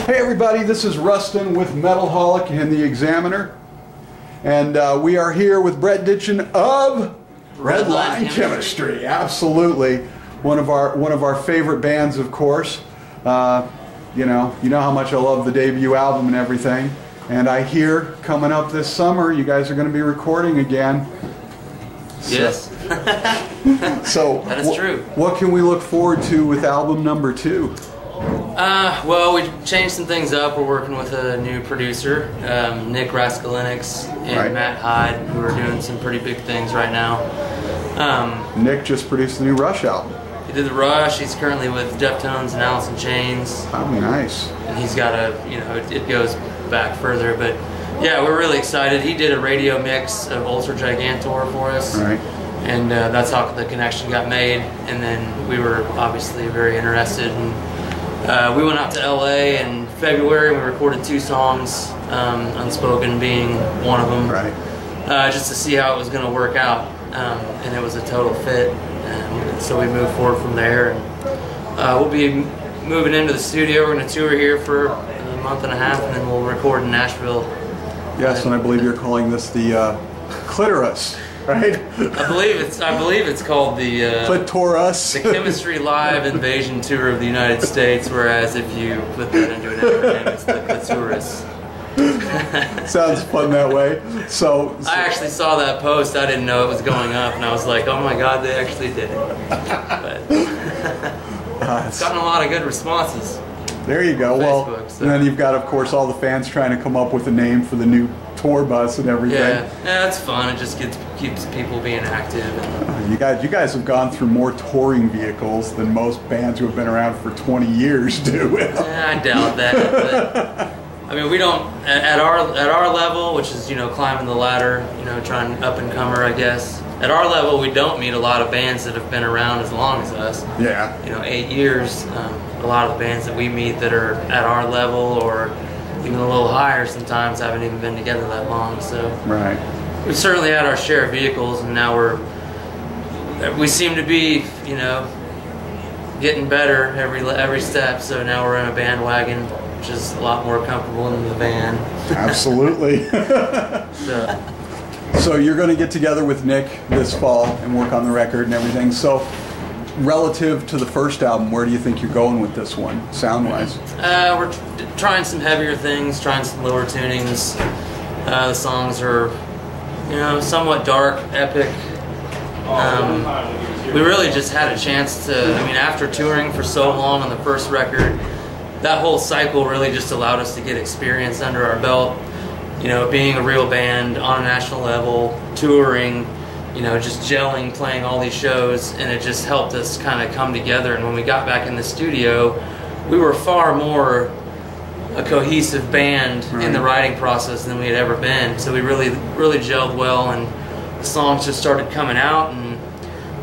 Hey everybody, this is Rustin with Metalholic and the Examiner, and we are here with Brett Ditgen of Red Line Chemistry. Absolutely, one of our favorite bands, of course. You know how much I love the debut album and everything. And I hear coming up this summer, you guys are going to be recording again. Yes. So that is true. What can we look forward to with album number 2? Well, we changed some things up. We're working with a new producer, Nick Raskulinix and Matt Hyde, who are doing some pretty big things right now. Nick just produced the new Rush album. He did the Rush. He's currently with Deftones and Alice in Chains. Oh, nice. And he's got it goes back further, but yeah, we're really excited. He did a radio mix of Ultra Gigantor for us. Right. And that's how the connection got made. And then we were obviously very interested. And we went out to LA in February. We recorded 2 songs, Unspoken being one of them. Right. Just to see how it was going to work out. And it was a total fit. And so we moved forward from there. And we'll be moving into the studio. We're going to tour here for a month and a half, and then we'll record in Nashville. Yes, and I believe you're calling this the Clitoris, right? I believe it's called the Clitoris. The Chemistry Live Invasion Tour of the United States. Whereas if you put that into an acronym, it's the Clitoris. Sounds fun that way. So I actually saw that post. I didn't know it was going up, and I was like, "Oh my God, they actually did it!" But it's gotten a lot of good responses. There you go. Facebook, so. And then you've got, of course, all the fans trying to come up with a name for the new tour bus and everything. Yeah, it's fun. It just keeps people being active. And you guys have gone through more touring vehicles than most bands who have been around for 20 years do. I doubt that. But, I mean, we don't at our level, which is climbing the ladder, trying up and comer, I guess. At our level, we don't meet a lot of bands that have been around as long as us. Yeah. 8 years. A lot of the bands that we meet that are at our level or even a little higher sometimes haven't even been together that long. So right. We've certainly had our share of vehicles, and now we seem to be getting better every step. So now we're in a bandwagon, which is a lot more comfortable than the van. Absolutely. So you're going to get together with Nick this fall and work on the record and everything. So relative to the first album, where do you think you're going with this one, sound-wise? We're trying some heavier things, trying some lower tunings. The songs are, somewhat dark, epic. We really just had a chance to, after touring for so long on the first record, that whole cycle really just allowed us to get experience under our belt. Being a real band on a national level, touring, just gelling, playing all these shows, and it just helped us kind of come together. And when we got back in the studio, we were far more a cohesive band in the writing process than we had ever been. So we really gelled well, and the songs just started coming out,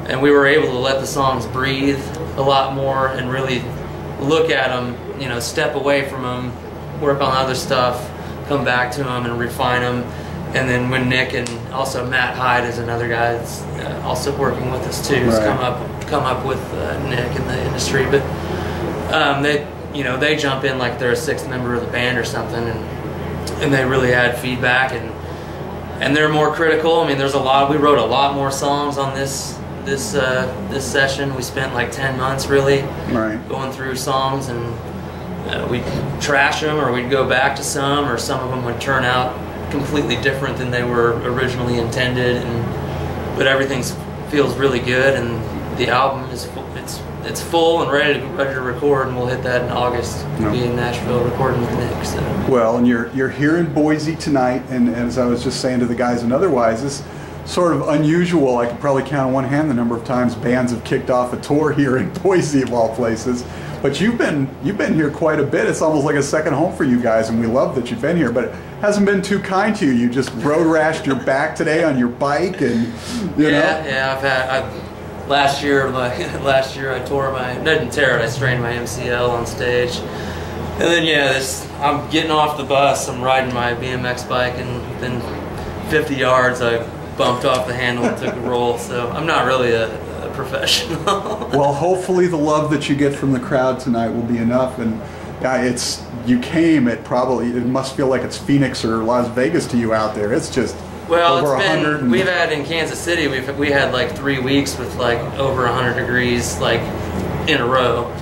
and we were able to let the songs breathe a lot more and really look at them, step away from them, work on other stuff, come back to them and refine them. And then when Nick and also Matt Hyde is another guy that's also working with us too, has come up with Nick in the industry. But they jump in like they're a 6th member of the band or something, and they really add feedback, and they're more critical. There's a lot. We wrote a lot more songs on this session. We spent like 10 months really going through songs, and we'd trash them, or we'd go back to some, or some of them would turn out completely different than they were originally intended, but everything feels really good, and the album is it's full and ready to record, and we'll hit that in August. We'll be in Nashville recording with Nick. So. Well, and you're here in Boise tonight, and as I was just saying to the guys and otherwise, this sort of unusual. I could probably count on one hand the number of times bands have kicked off a tour here in Boise of all places. But you've been here quite a bit. It's almost like a second home for you guys, and we love that you've been here. But it hasn't been too kind to you. You just road rashed your back today on your bike, and you know. Yeah. Last year I tore didn't tear it. I strained my MCL on stage, and then I'm getting off the bus. I'm riding my BMX bike, and within 50 yards I bumped off the handle and took a roll. So I'm not really a professional. Well, hopefully the love that you get from the crowd tonight will be enough, and You came, it must feel like it's Phoenix or Las Vegas to you out there. It's just over 100. We've had in Kansas City, we had like 3 weeks with like over 100 degrees like in a row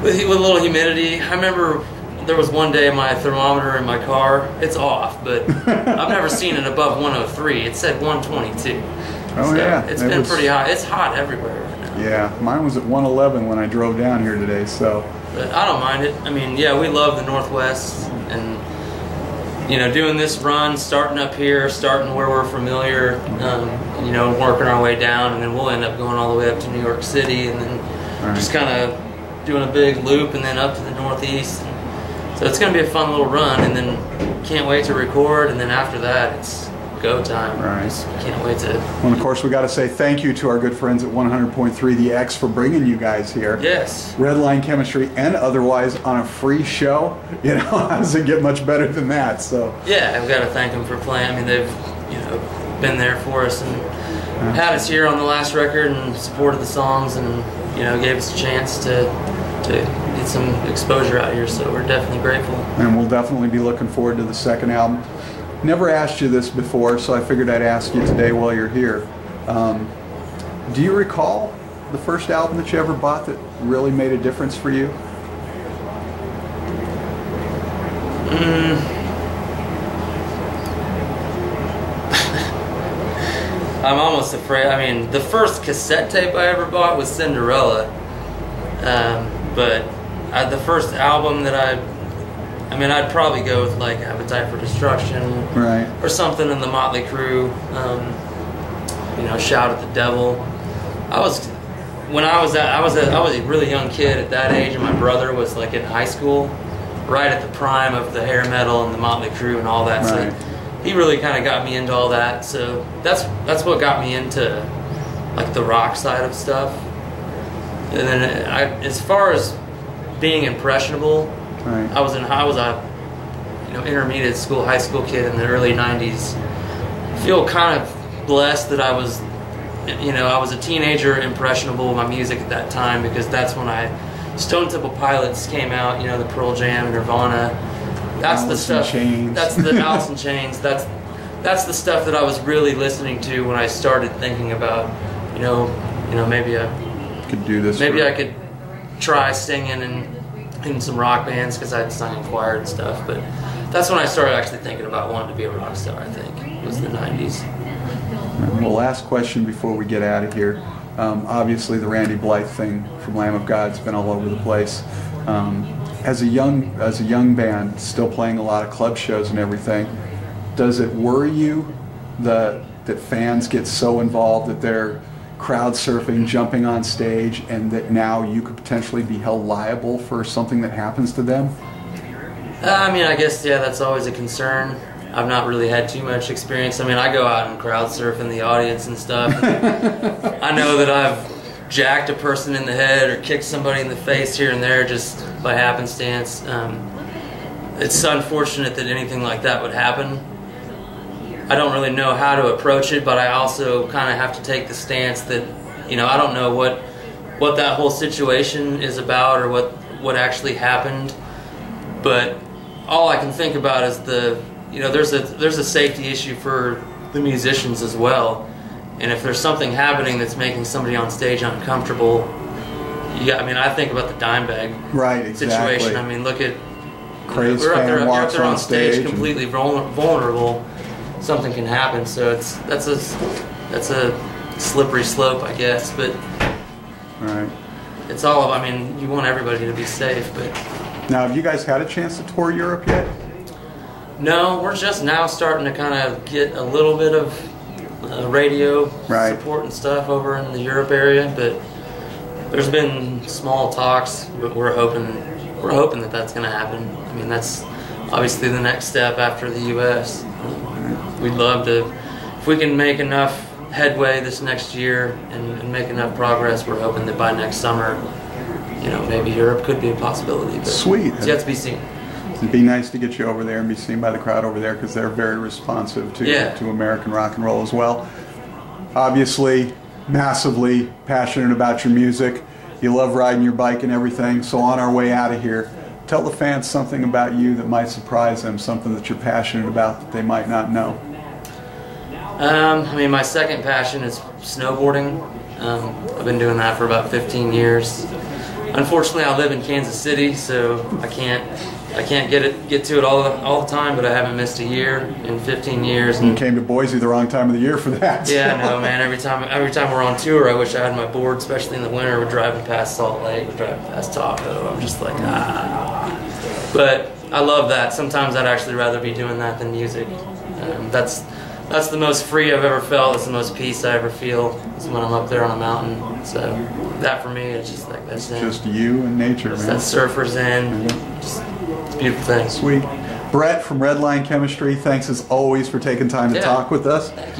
with a little humidity. I remember there was one day my thermometer in my car, it's off, but I've never seen it above 103. It said 122. Oh, so yeah. It's been pretty hot. It's hot everywhere right now. Yeah, mine was at 111 when I drove down here today, so. But I don't mind it. I mean, yeah, we love the Northwest, and you know, doing this run, starting up here, starting where we're familiar, you know, working our way down, and then we'll end up going all the way up to New York City, and then just kind of doing a big loop, and then up to the Northeast. So it's going to be a fun little run, and then can't wait to record, and then after that, it's go time. Right. Just can't wait to. Well, and of course, we got to say thank you to our good friends at 100.3 The X for bringing you guys here. Yes. Redline Chemistry and otherwise on a free show. You know, how does it get much better than that? So. Yeah, I've got to thank them for playing. I mean, they've been there for us and had us here on the last record and supported the songs and gave us a chance to get some exposure out here. So we're definitely grateful. And we'll definitely be looking forward to the second album. Never asked you this before, so I figured I'd ask you today while you're here. Do you recall the first album that you ever bought that really made a difference for you? I'm almost afraid. I mean, the first cassette tape I ever bought was Cinderella. But the first album that I'd probably go with like Appetite for Destruction, or something in the Motley Crue. Shout at the Devil. I was a really young kid at that age, and my brother was like in high school, right at the prime of the hair metal and the Motley Crue and all that. So he really kind of got me into all that. So that's what got me into like the rock side of stuff. And then as far as being impressionable, I was a intermediate school, high school kid in the early '90s. I feel kind of blessed that I was a teenager impressionable with my music at that time, because that's when Stone Temple Pilots came out, the Pearl Jam and Nirvana. That's the stuff. That's the Alice in Chains. That's the stuff that I was really listening to when I started thinking about, maybe I could do this. Maybe I could try singing in some rock bands, because I'd sung in choir and stuff. But that's when I started actually thinking about wanting to be a rock star. I think it was the '90s. Well, last question before we get out of here. Obviously, the Randy Blythe thing from Lamb of God's been all over the place. As a young band, still playing a lot of club shows and everything, does it worry you that fans get so involved that they're crowd surfing, jumping on stage, and that now you could potentially be held liable for something that happens to them? I guess, yeah, that's always a concern. I've not really had too much experience. I go out and crowd surf in the audience and stuff. I know that I've jacked a person in the head or kicked somebody in the face here and there just by happenstance. It's unfortunate that anything like that would happen. I don't really know how to approach it, but I also kind of have to take the stance that, I don't know what that whole situation is about or what actually happened. But all I can think about is there's a safety issue for the musicians as well. And if there's something happening that's making somebody on stage uncomfortable, I think about the Dimebag situation. Look at we're up there on stage completely vulnerable. Something can happen, so that's a slippery slope, I guess. But it's all. You want everybody to be safe, but now, have you guys had a chance to tour Europe yet? No, we're just now starting to kind of get a little bit of radio support and stuff over in the Europe area, but there's been small talks. But we're hoping that that's going to happen. That's obviously the next step after the U.S. We'd love to, if we can make enough headway this next year and make enough progress, we're hoping that by next summer, maybe Europe could be a possibility. But sweet. It's yet to be seen. It'd be nice to get you over there and be seen by the crowd over there, because they're very responsive to American rock and roll as well. Obviously, massively passionate about your music. You love riding your bike and everything. So on our way out of here, Tell the fans something about you that might surprise them, something that you're passionate about that they might not know. I mean, my second passion is snowboarding. I've been doing that for about 15 years. Unfortunately, I live in Kansas City, so I can't get to it all the time. But I haven't missed a year in 15 years. And you came to Boise the wrong time of the year for that. Yeah, no, man. Every time we're on tour, I wish I had my board, especially in the winter. We're driving past Salt Lake, we're driving past Tahoe. I'm just like, ah. But I love that. Sometimes I'd actually rather be doing that than music. That's the most free I've ever felt. It's the most peace I ever feel. Is when I'm up there on a mountain. So that for me, it's just like that's just you and nature, man. That surfer's in. Just, it's a beautiful thing. Sweet. Brett from Redline Chemistry, thanks as always for taking time to talk with us. Thank you.